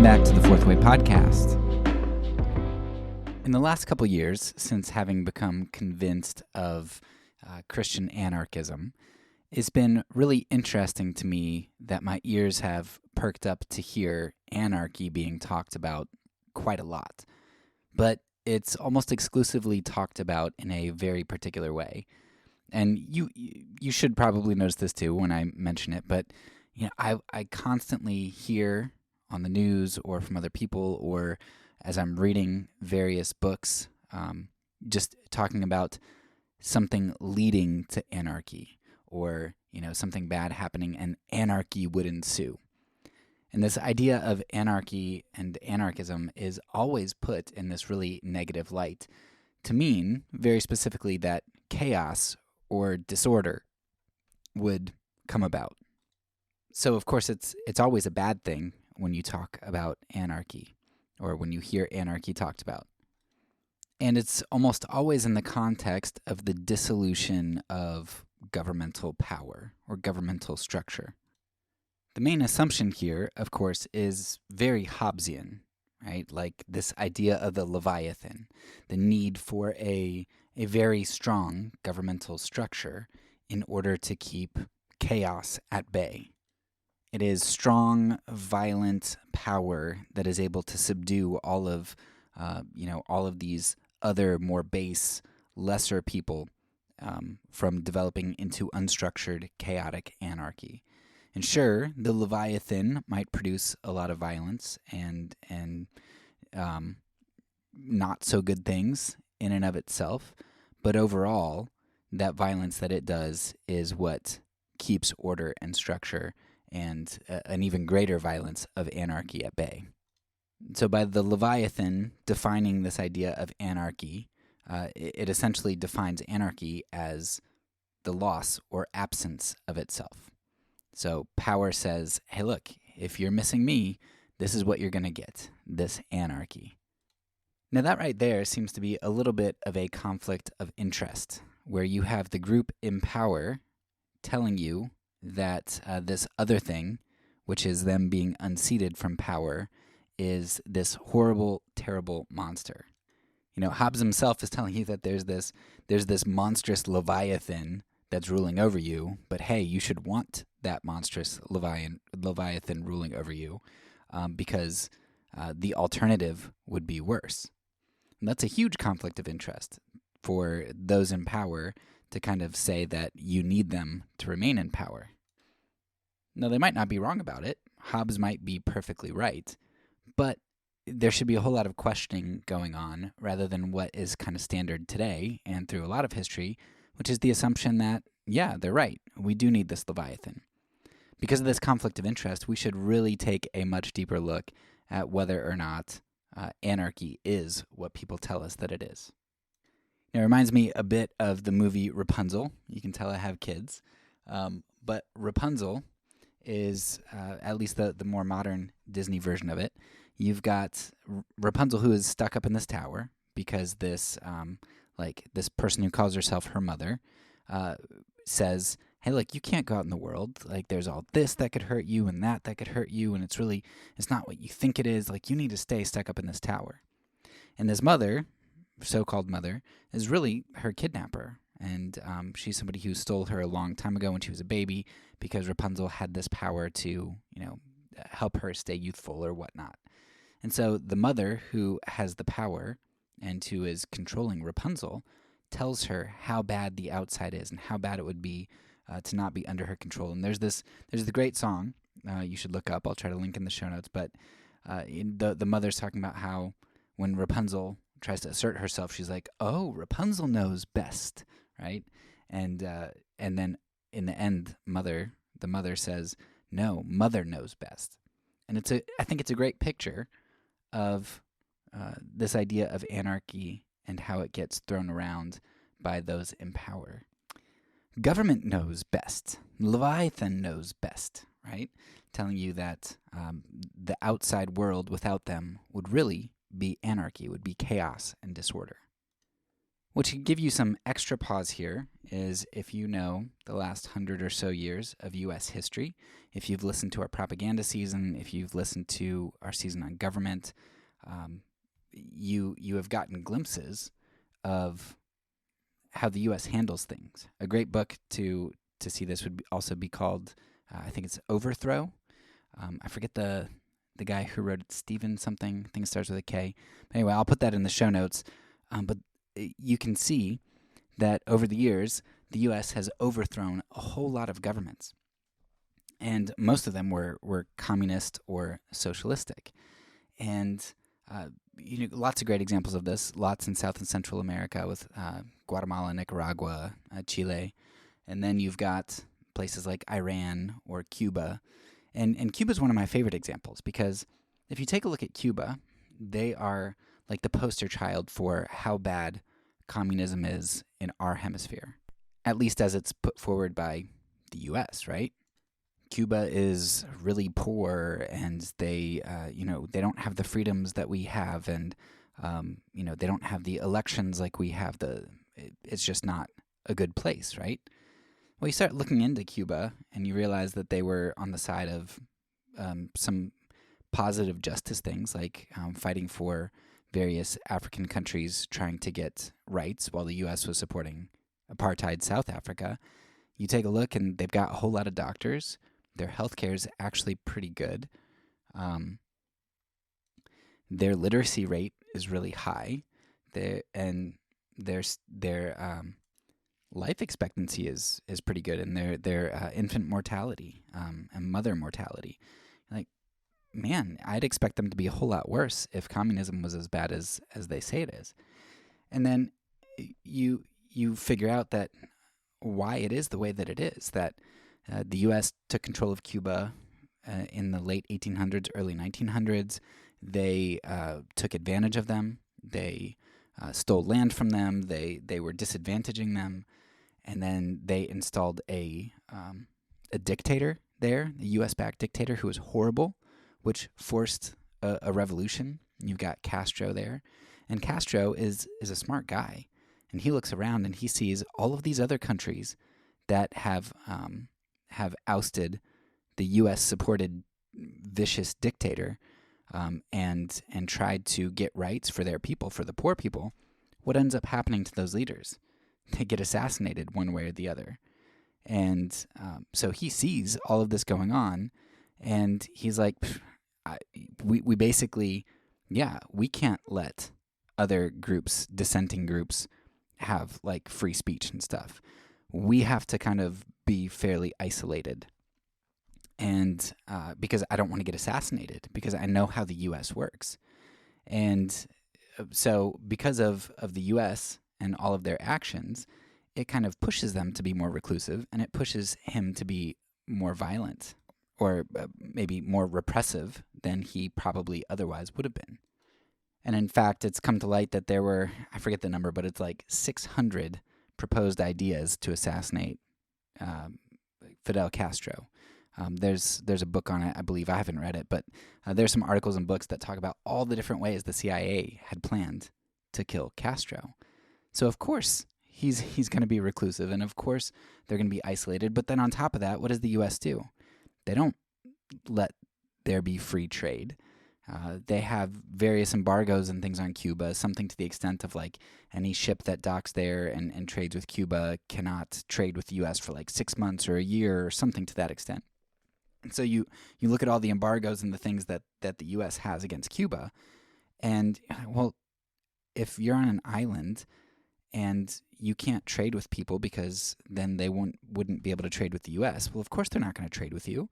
Welcome back to the Fourth Way Podcast. In the last couple years, since having become convinced of Christian anarchism, it's been really interesting to me that my ears have perked up to hear anarchy being talked about quite a lot. But it's almost exclusively talked about in a very particular way. And you should probably notice this too when I mention it, but I constantly hear on the news or from other people or as I'm reading various books, just talking about something leading to anarchy or, something bad happening and anarchy would ensue. And this idea of anarchy and anarchism is always put in this really negative light to mean very specifically that chaos or disorder would come about. So, of course, it's always a bad thing when you talk about anarchy or when you hear anarchy talked about. And it's almost always in the context of the dissolution of governmental power or governmental structure. The main assumption here, of course, is very Hobbesian, right? Like this idea of the Leviathan, the need for a very strong governmental structure in order to keep chaos at bay. It is strong, violent power that is able to subdue all of these other more base, lesser people from developing into unstructured, chaotic anarchy. And sure, the Leviathan might produce a lot of violence and not so good things in and of itself, but overall, that violence that it does is what keeps order and structure and an even greater violence of anarchy at bay. So by the Leviathan defining this idea of anarchy, it essentially defines anarchy as the loss or absence of itself. So power says, hey, look, if you're missing me, this is what you're going to get, this anarchy. Now that right there seems to be a little bit of a conflict of interest, where you have the group in power telling you that this other thing, which is them being unseated from power, is this horrible, terrible monster. Hobbes himself is telling you that there's this monstrous Leviathan that's ruling over you, but hey, you should want that monstrous Leviathan ruling over you because the alternative would be worse. And that's a huge conflict of interest for those in power to kind of say that you need them to remain in power. Now, they might not be wrong about it. Hobbes might be perfectly right, but there should be a whole lot of questioning going on rather than what is kind of standard today and through a lot of history, which is the assumption that, yeah, they're right. We do need this Leviathan. Because of this conflict of interest, we should really take a much deeper look at whether or not anarchy is what people tell us that it is. It reminds me a bit of the movie Rapunzel. You can tell I have kids. But Rapunzel is, at least the more modern Disney version of it, you've got Rapunzel who is stuck up in this tower because this person who calls herself her mother says, hey, look, you can't go out in the world. Like, there's all this that could hurt you and that could hurt you, and it's not what you think it is. Like, you need to stay stuck up in this tower. And this mother, so-called mother, is really her kidnapper. And she's somebody who stole her a long time ago when she was a baby because Rapunzel had this power to, help her stay youthful or whatnot. And so the mother who has the power and who is controlling Rapunzel tells her how bad the outside is and how bad it would be to not be under her control. And there's the great song you should look up. I'll try to link in the show notes. But the mother's talking about how when Rapunzel tries to assert herself, she's like, "Oh, Rapunzel knows best," right? And then in the end, the mother says, "No, mother knows best." And I think it's a great picture of this idea of anarchy and how it gets thrown around by those in power. Government knows best. Leviathan knows best, right? Telling you that the outside world without them would really be anarchy, would be chaos and disorder. What should give you some extra pause here is if you know the last 100 or so years of U.S. history, if you've listened to our propaganda season, if you've listened to our season on government, you have gotten glimpses of how the U.S. handles things. A great book to see this would also be called, I think it's Overthrow. I forget the guy who wrote it, Stephen something. I think it starts with a K. Anyway, I'll put that in the show notes. But you can see that over the years, the U.S. has overthrown a whole lot of governments. And most of them were communist or socialistic. And lots of great examples of this, lots in South and Central America with Guatemala, Nicaragua, Chile. And then you've got places like Iran or Cuba. And Cuba is one of my favorite examples because if you take a look at Cuba, they are like the poster child for how bad communism is in our hemisphere, at least as it's put forward by the U.S., right? Cuba is really poor, and they don't have the freedoms that we have, and they don't have the elections like we have. It's just not a good place, right? Well, you start looking into Cuba, and you realize that they were on the side of some positive justice things, like fighting for various African countries trying to get rights, while the U.S. was supporting apartheid South Africa. You take a look, and they've got a whole lot of doctors. Their healthcare is actually pretty good. Their literacy rate is really high. Their life expectancy is pretty good, and their infant mortality and mother mortality. Like, man, I'd expect them to be a whole lot worse if communism was as bad as they say it is. And then you figure out that why it is the way that it is, that the U.S. took control of Cuba in the late 1800s, early 1900s. They took advantage of them. They stole land from them. They were disadvantaging them. And then they installed a dictator there, a U.S.-backed dictator who was horrible, which forced a revolution. You've got Castro there. And Castro is a smart guy. And he looks around and he sees all of these other countries that have ousted the U.S.-supported vicious dictator and tried to get rights for their people, for the poor people. What ends up happening to those leaders? They get assassinated one way or the other. And so he sees all of this going on, and he's like, we basically, we can't let other groups, dissenting groups, have like free speech and stuff. We have to kind of be fairly isolated. And because I don't want to get assassinated, because I know how the U.S. works. And so because of the U.S. and all of their actions, it kind of pushes them to be more reclusive, and it pushes him to be more violent, or maybe more repressive than he probably otherwise would have been. And in fact, it's come to light that there were, I forget the number, but it's like 600 proposed ideas to assassinate Fidel Castro. There's a book on it, I believe. I haven't read it, but there's some articles and books that talk about all the different ways the CIA had planned to kill Castro. So of course he's going to be reclusive, and of course they're going to be isolated. But then on top of that, what does the U.S. do? They don't let there be free trade. They have various embargoes and things on Cuba, something to the extent of like any ship that docks there and trades with Cuba cannot trade with the U.S. for like 6 months or a year or something to that extent. And so you look at all the embargoes and the things that the U.S. has against Cuba, and, well, if you're on an island and you can't trade with people because then they wouldn't be able to trade with the U.S., well, of course they're not going to trade with you.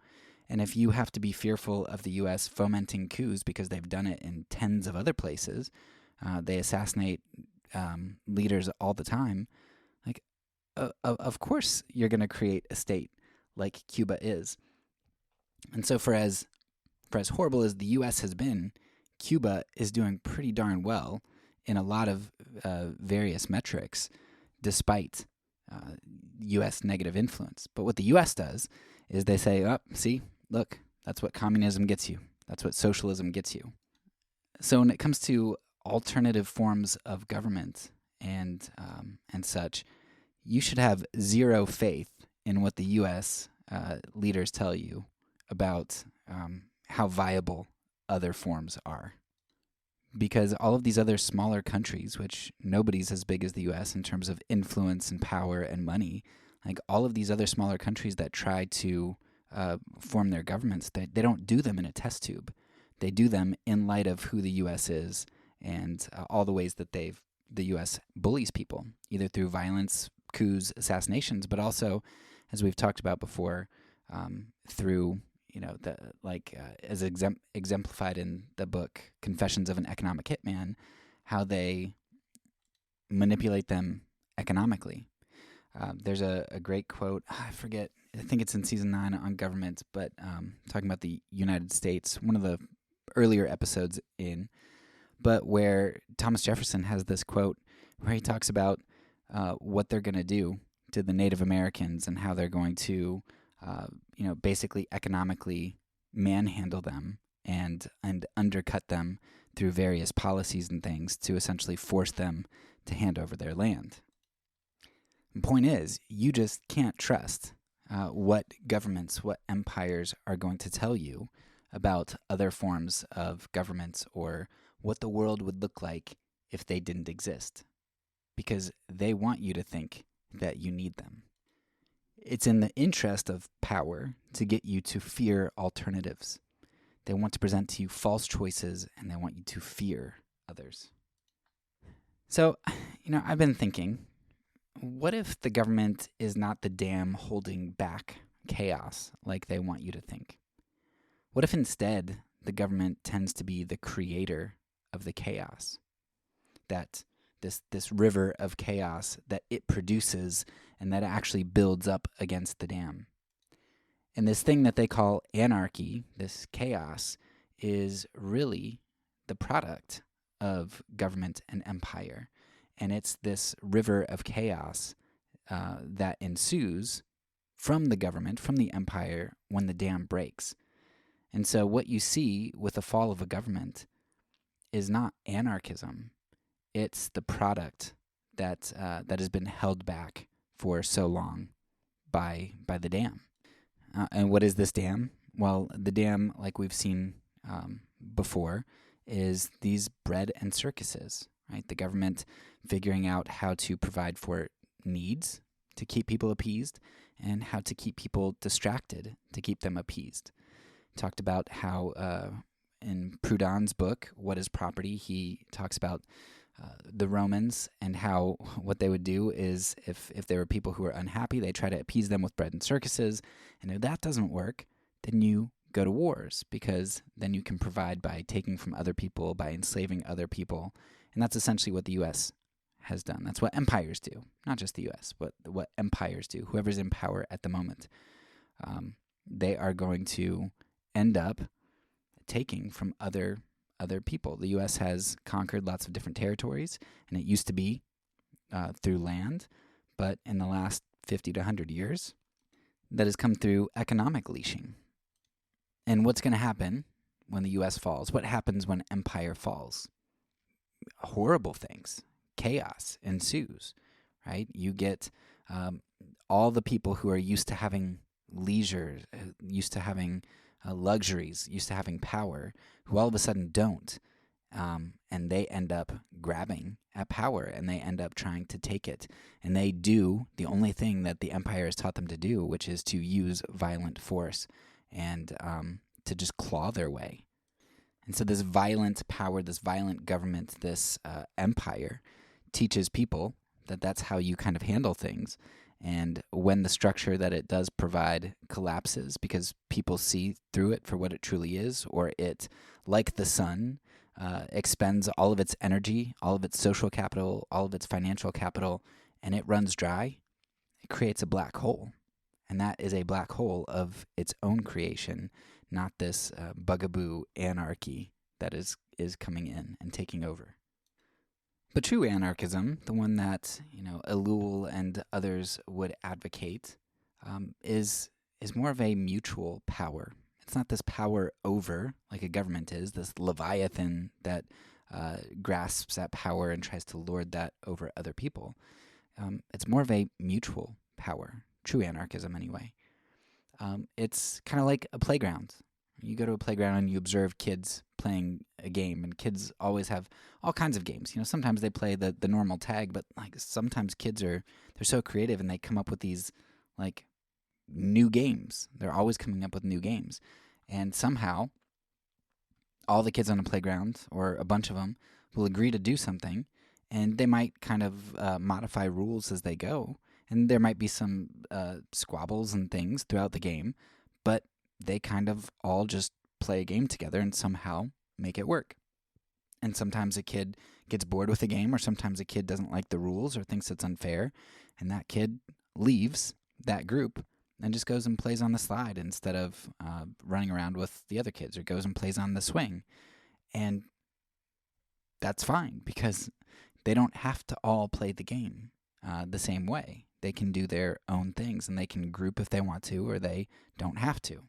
And if you have to be fearful of the U.S. fomenting coups because they've done it in tens of other places, they assassinate leaders all the time, like, of course you're going to create a state like Cuba is. And so for as horrible as the U.S. has been, Cuba is doing pretty darn well in a lot of various metrics, despite U.S. negative influence. But what the U.S. does is they say, see, look, that's what communism gets you. That's what socialism gets you. So when it comes to alternative forms of government and such, you should have zero faith in what the U.S. Leaders tell you about how viable other forms are. Because all of these other smaller countries, which nobody's as big as the U.S. in terms of influence and power and money, like all of these other smaller countries that try to form their governments, they don't do them in a test tube. They do them in light of who the U.S. is and all the ways that the U.S. bullies people, either through violence, coups, assassinations, but also, as we've talked about before, through as exemplified in the book Confessions of an Economic Hitman, how they manipulate them economically. There's a great quote, I forget, I think it's in season 9 on government, but talking about the United States, one of the earlier episodes but where Thomas Jefferson has this quote where he talks about what they're going to do to the Native Americans and how they're going to basically economically manhandle them and undercut them through various policies and things to essentially force them to hand over their land. The point is, you just can't trust what governments, what empires are going to tell you about other forms of governments or what the world would look like if they didn't exist, because they want you to think that you need them. It's in the interest of power to get you to fear alternatives. They want to present to you false choices, and they want you to fear others. So, I've been thinking, what if the government is not the dam holding back chaos like they want you to think? What if instead the government tends to be the creator of the chaos? That this river of chaos that it produces and that actually builds up against the dam. And this thing that they call anarchy, this chaos, is really the product of government and empire. And it's this river of chaos that ensues from the government, from the empire, when the dam breaks. And so what you see with the fall of a government is not anarchism. It's the product that has been held back for so long by the dam. And what is this dam? Well, the dam, like we've seen before, is these bread and circuses, right? The government figuring out how to provide for needs to keep people appeased and how to keep people distracted to keep them appeased. Talked about how in Proudhon's book, What is Property, he talks about the Romans and how what they would do is if there were people who were unhappy, they try to appease them with bread and circuses. And if that doesn't work, then you go to wars, because then you can provide by taking from other people, by enslaving other people. And that's essentially what the U.S. has done. That's what empires do, not just the U.S., but what empires do. Whoever's in power at the moment, they are going to end up taking from other people. The U.S. has conquered lots of different territories, and it used to be through land, but in the last 50 to 100 years, that has come through economic leashing. And what's going to happen when the U.S. falls? What happens when empire falls? Horrible things. Chaos ensues, right? You get all the people who are used to having leisure, used to having luxuries, used to having power, who all of a sudden don't. And they end up grabbing at power, and they end up trying to take it. And they do the only thing that the empire has taught them to do, which is to use violent force and to just claw their way. And so this violent power, this violent government, this empire teaches people that that's how you kind of handle things. And when the structure that it does provide collapses because people see through it for what it truly is, or it, like the sun, expends all of its energy, all of its social capital, all of its financial capital, and it runs dry, it creates a black hole. And that is a black hole of its own creation, not this bugaboo anarchy that is coming in and taking over. But true anarchism, the one that Ellul and others would advocate, is more of a mutual power. It's not this power over, like a government is, this leviathan that grasps at power and tries to lord that over other people. It's more of a mutual power, true anarchism anyway. It's kind of like a playground. You go to a playground and you observe kids playing a game, and kids always have all kinds of games. Sometimes they play the normal tag, but like sometimes kids they're so creative and they come up with these like new games. They're always coming up with new games, and somehow all the kids on a playground, or a bunch of them, will agree to do something, and they might kind of modify rules as they go, and there might be some squabbles and things throughout the game, but they kind of all just play a game together and somehow make it work. And sometimes a kid gets bored with the game, or sometimes a kid doesn't like the rules or thinks it's unfair, and that kid leaves that group and just goes and plays on the slide instead of running around with the other kids, or goes and plays on the swing. And that's fine, because they don't have to all play the game the same way. They can do their own things, and they can group if they want to, or they don't have to.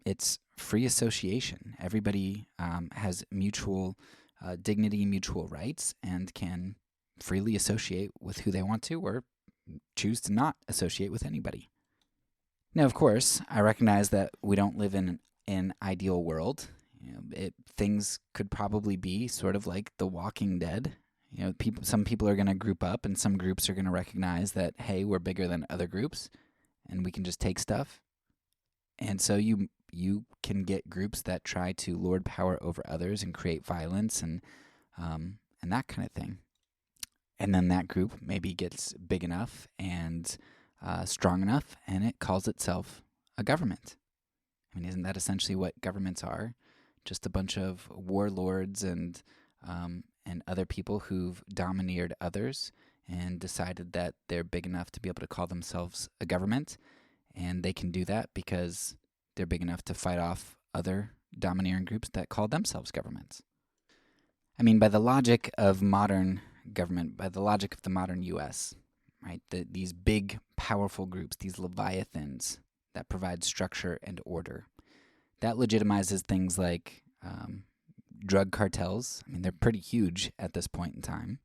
It's free association. Everybody has mutual dignity, mutual rights, and can freely associate with who they want to, or choose to not associate with anybody. Now, of course, I recognize that we don't live in an ideal world. Things could probably be sort of like The Walking Dead. Some people are going to group up, and some groups are going to recognize that, hey, we're bigger than other groups, and we can just take stuff. And so you can get groups that try to lord power over others and create violence and that kind of thing. And then that group maybe gets big enough and strong enough, and it calls itself a government. I mean, isn't that essentially what governments are? Just a bunch of warlords and other people who've domineered others and decided that they're big enough to be able to call themselves a government, and they can do that because they're big enough to fight off other domineering groups that call themselves governments. I mean, by the logic of modern government, by the logic of the modern U.S., right? These big, powerful groups, these leviathans that provide structure and order, that legitimizes things like drug cartels. I mean, they're pretty huge at this point in time.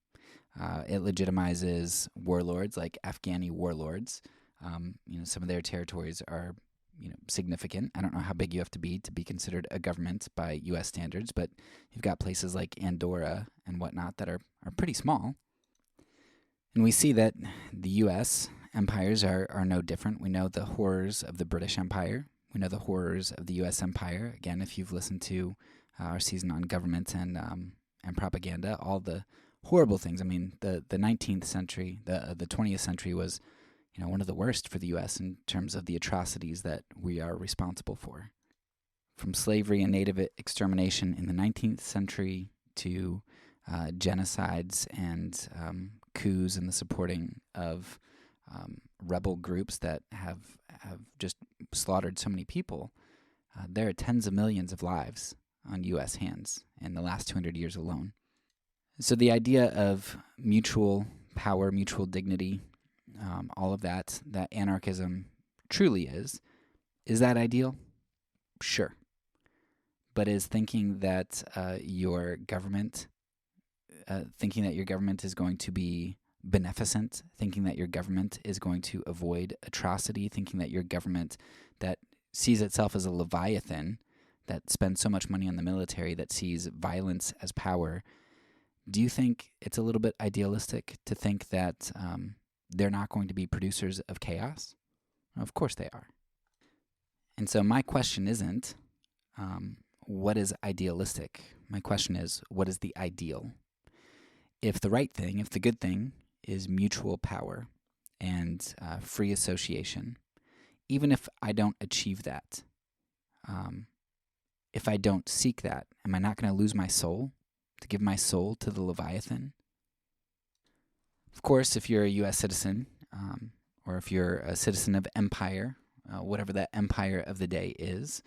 It legitimizes warlords like Afghani warlords. Some of their territories are significant. I don't know how big you have to be considered a government by U.S. standards, but you've got places like Andorra and whatnot that are pretty small. And we see that the U.S. empires are no different. We know the horrors of the British Empire. We know the horrors of the U.S. Empire. Again, if you've listened to our season on government and propaganda, all the horrible things. I mean, the 19th century, the 20th century was one of the worst for the U.S. in terms of the atrocities that we are responsible for. From slavery and native extermination in the 19th century to genocides and coups and the supporting of rebel groups that have just slaughtered so many people, there are tens of millions of lives on U.S. hands in the last 200 years alone. So the idea of mutual power, mutual dignity, all of that anarchism truly is that ideal? Sure. But is thinking that your government is going to be beneficent, thinking that your government is going to avoid atrocity, thinking that your government that sees itself as a leviathan, that spends so much money on the military, that sees violence as power, do you think it's a little bit idealistic to think that they're not going to be producers of chaos? Of course they are. And so my question isn't what is idealistic? My question is, what is the ideal? If the right thing, if the good thing is mutual power and free association, even if I don't achieve that, if I don't seek that, am I not going to lose my soul, to give my soul to the Leviathan? Of course, if you're a U.S. citizen, or if you're a citizen of empire, whatever that empire of the day is,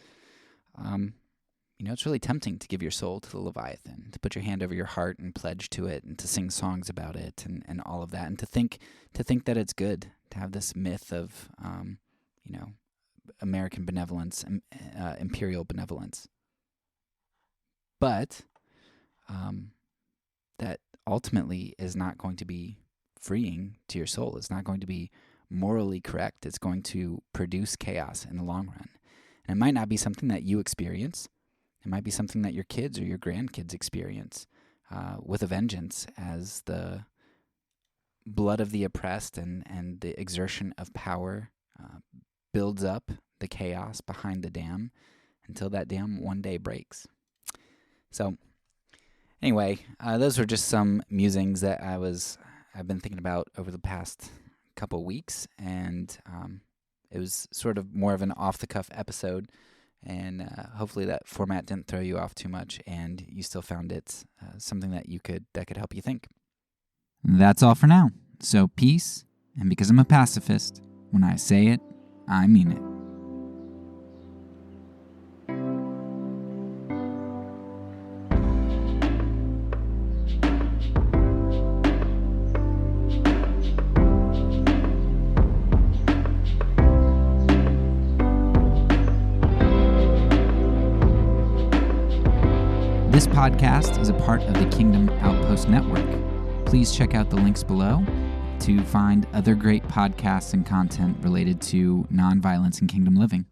it's really tempting to give your soul to the Leviathan, to put your hand over your heart and pledge to it, and to sing songs about it, and all of that, and to think that it's good, to have this myth of, American benevolence, imperial benevolence. But ultimately is not going to be freeing to your soul. It's not going to be morally correct. It's going to produce chaos in the long run. And it might not be something that you experience. It might be something that your kids or your grandkids experience with a vengeance, as the blood of the oppressed and the exertion of power builds up the chaos behind the dam until that dam one day breaks. So anyway, those were just some musings that I've been thinking about over the past couple weeks, and it was sort of more of an off-the-cuff episode, and hopefully that format didn't throw you off too much, and you still found it something that could help you think. That's all for now. So peace, and because I'm a pacifist, when I say it, I mean it. This podcast is a part of the Kingdom Outpost Network. Please check out the links below to find other great podcasts and content related to nonviolence and kingdom living.